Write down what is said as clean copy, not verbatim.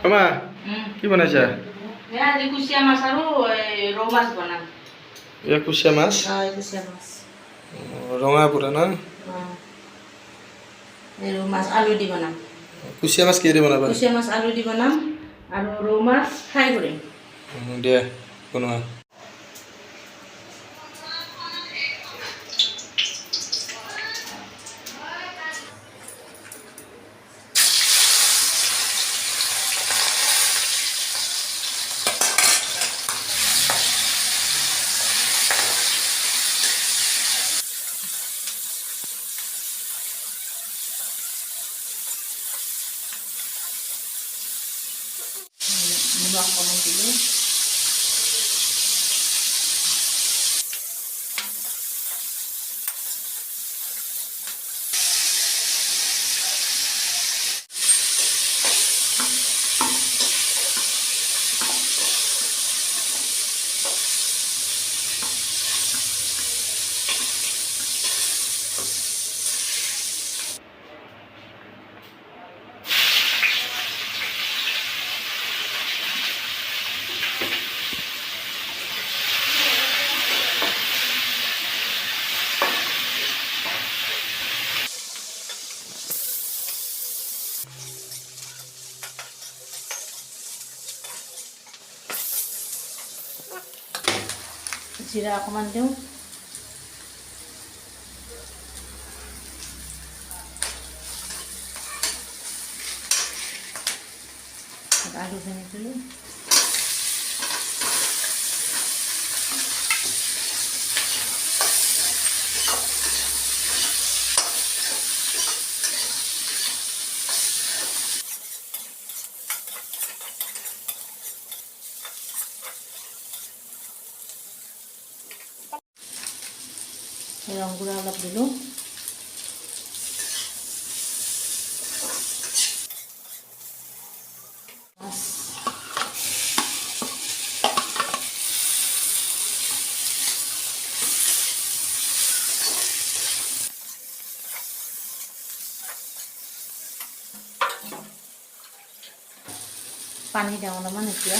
আমা কি বনাইছা? আজি কুচিয়া মাছ আৰু ৰৌ মাছ বনাম। এয়া কুচিয়া মাছ কুচিয়া মাছ ৰঙা পুৰা না? ৰৌ মাছ আলু দি বনাম। কুচিয়া মাছ কিহেদি বনাবা? কুচিয়া মাছ আলু দি বনাম আৰু ৰৌ মাছ ফ্ৰাই কৰিম। দিয়া বনোৱা। নিমখ অকণমান দিলোঁ। জিৰা অকণমান দিওঁ। আলুখিনি দিলোঁ। ৰং গুড়া অলপ দিলোঁ। পানী দিওঁ অলপমান এতিয়া।